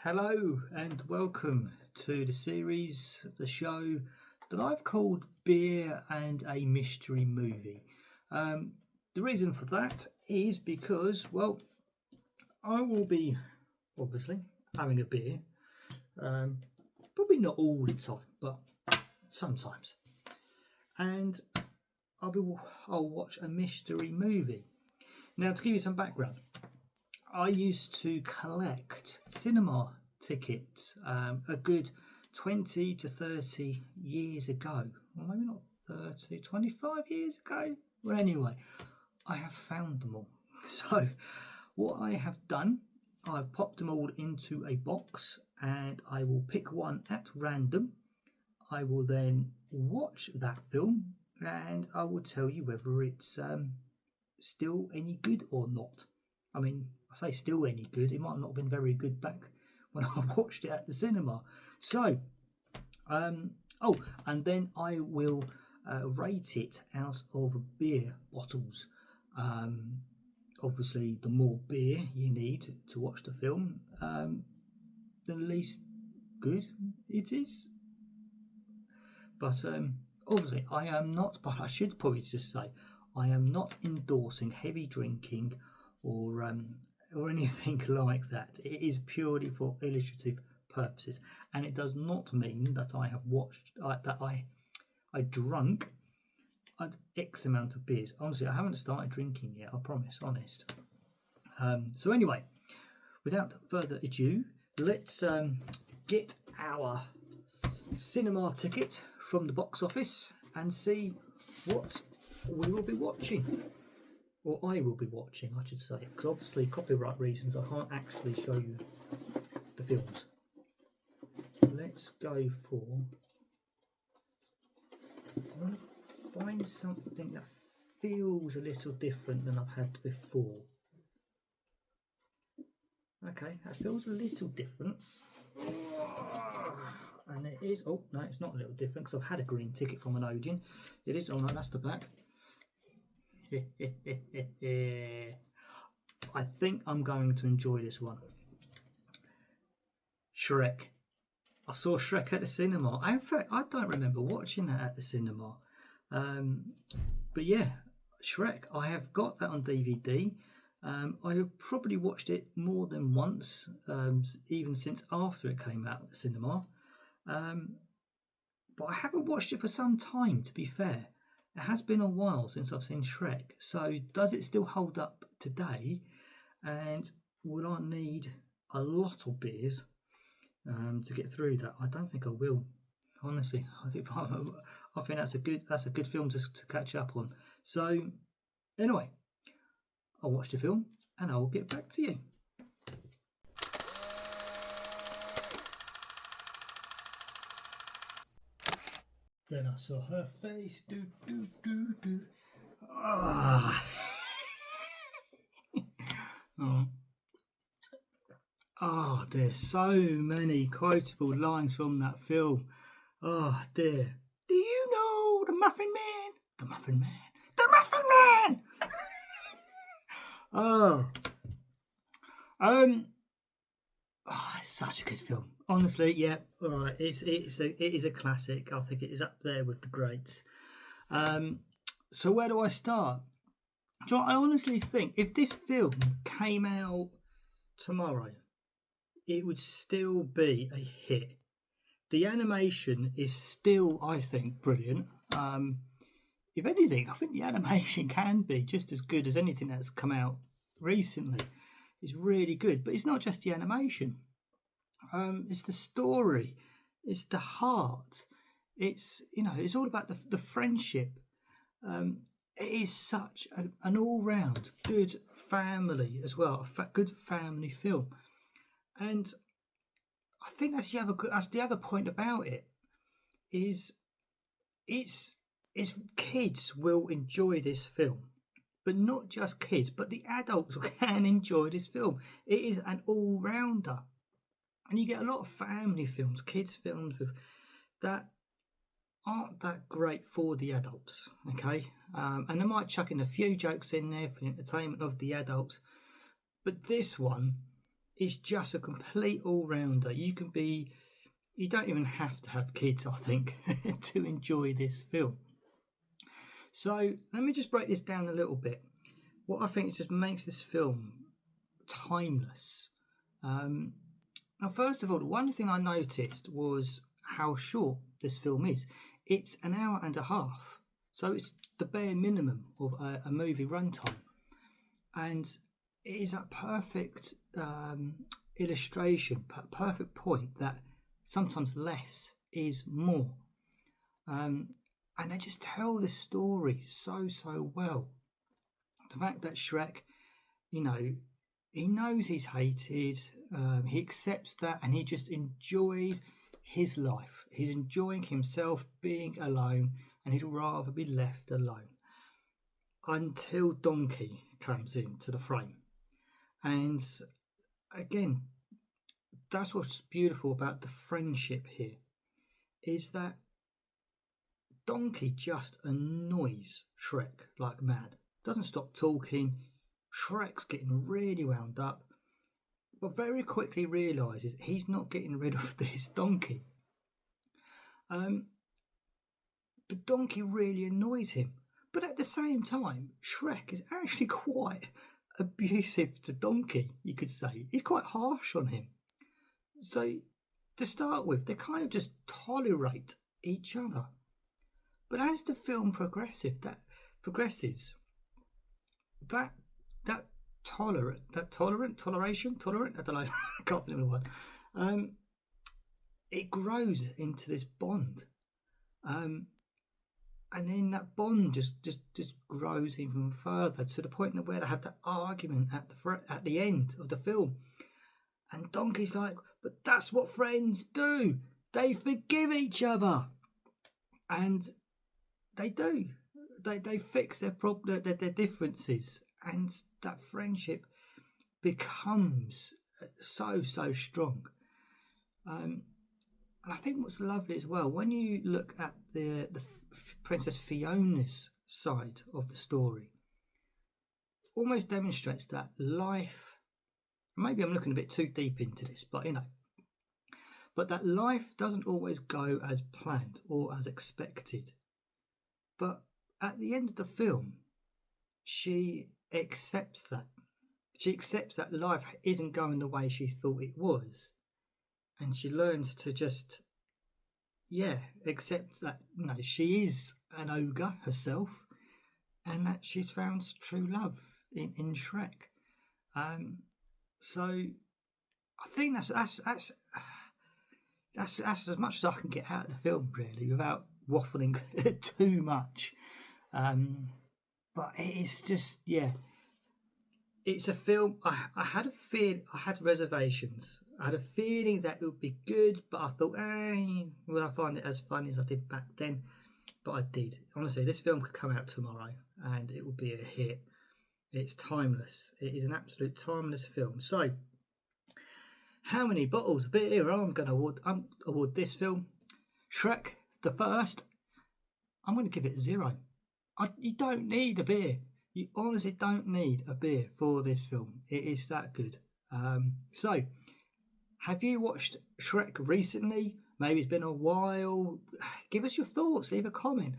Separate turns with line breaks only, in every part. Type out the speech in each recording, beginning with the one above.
Hello and welcome to the series, the show that I've called Beer and a Mystery Movie. The reason for that is because, well, I will be obviously having a beer, probably not all the time, but sometimes, and I'll watch a mystery movie. Now, to give you some background, I used to collect cinema tickets a good 20 to 30 years ago. Well, maybe not 30, 25 years ago. Well, anyway, I have found them all. So, what I have done, I've popped them all into a box and I will pick one at random. I will then watch that film and I will tell you whether it's still any good or not. I mean, I say still any good, it might not have been very good back when I watched it at the cinema. So, and then I will rate it out of beer bottles. Obviously, the more beer you need to watch the film, the least good it is. But obviously, I am not, but I should probably just say, I am not endorsing heavy drinking or anything like that. It is purely for illustrative purposes, and it does not mean that I have watched that I drunk X amount of beers. Honestly, I haven't started drinking yet. I promise, honest. So anyway, without further ado, let's get our cinema ticket from the box office and see what we will be watching. Or I will be watching, I should say, because obviously copyright reasons I can't actually show you the films. Let's go for, I want to find something that feels a little different than I've had before. Okay, that feels a little different. And it is, oh no, it's not a little different because I've had a green ticket from an Odeon. It is, oh no, that's the back. I think I'm going to enjoy this one. Shrek. I saw Shrek at the cinema. In fact, I don't remember watching that at the cinema. But yeah, Shrek. I have got that on DVD. I have probably watched it more than once, even since after it came out at the cinema. But I haven't watched it for some time, to be fair. It has been a while since I've seen Shrek, so does it still hold up today? And will I need a lot of beers to get through that? I don't think I will. Honestly, I think that's a good film to catch up on. So anyway, I'll watch the film and I will get back to you. Then I saw her face. Ah. Oh, there's so many quotable lines from that film. Oh dear. Do you know the Muffin Man? The Muffin Man. The Muffin Man. Oh, it's such a good film. Honestly, yeah. All right, it is a classic. I think it is up there with the greats. So where do I start? So I honestly think if this film came out tomorrow, it would still be a hit. The animation is still, I think, brilliant. If anything, I think the animation can be just as good as anything that's come out recently. It's really good, but it's not just the animation. It's the story, it's the heart. It's it's all about the friendship. It is such an all-round good family as well, good family film, and I think that's the other point about it is it's kids will enjoy this film, but not just kids, but the adults can enjoy this film. It is an all-rounder. And you get a lot of family films, kids films with that aren't that great for the adults, okay? And they might chuck in a few jokes in there for the entertainment of the adults. But this one is just a complete all-rounder. You don't even have to have kids, I think, to enjoy this film. So let me just break this down a little bit. What I think just makes this film timeless. Now, first of all, the one thing I noticed was how short this film is. It's an hour and a half, so it's the bare minimum of a movie runtime, and it is a perfect illustration, perfect point that sometimes less is more, and they just tell the story so well. The fact that Shrek, he knows he's hated, he accepts that, and he just enjoys his life. He's enjoying himself being alone, and he'd rather be left alone until Donkey comes into the frame. And again, that's what's beautiful about the friendship here, is that Donkey just annoys Shrek like mad. Doesn't stop talking. Shrek's getting really wound up, but very quickly realises he's not getting rid of this Donkey. But Donkey really annoys him. But at the same time, Shrek is actually quite abusive to Donkey, you could say. He's quite harsh on him. So, to start with, they kind of just tolerate each other. But as the film progresses, that toleration, I don't know, I can't think of the word. It grows into this bond, and then that bond just grows even further to the point where they have that argument at the end of the film, and Donkey's like, "But that's what friends do. They forgive each other," and they do. They fix their differences, and that friendship becomes so strong. And I think what's lovely as well, when you look at the Princess Fiona's side of the story, almost demonstrates that life. Maybe I'm looking a bit too deep into this, but but that life doesn't always go as planned or as expected. But at the end of the film, she accepts that. She accepts that life isn't going the way she thought it was. And she learns to just, accept that, she is an ogre herself, and that she's found true love in Shrek. So I think that's as much as I can get out of the film, really, without waffling too much. But it is just, it's a film. I had reservations. I had a feeling that it would be good, but I thought, will I find it as funny as I did back then? But I did. Honestly, this film could come out tomorrow and it would be a hit. It's timeless. It is an absolute timeless film. So, how many bottles of beer I'm going to award this film? Shrek, the first, I'm going to give it 0. You don't need a beer. You honestly don't need a beer for this film. It is that good. So, have you watched Shrek recently? Maybe it's been a while. Give us your thoughts. Leave a comment.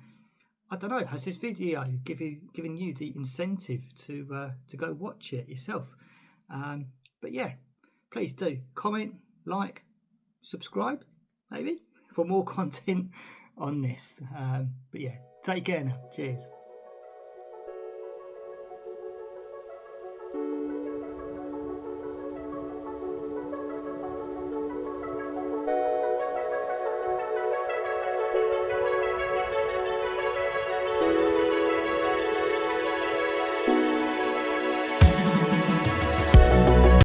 I don't know. Has this video given you the incentive to go watch it yourself? But yeah, please do comment, like, subscribe, maybe for more content on this. But yeah, take care now. Cheers.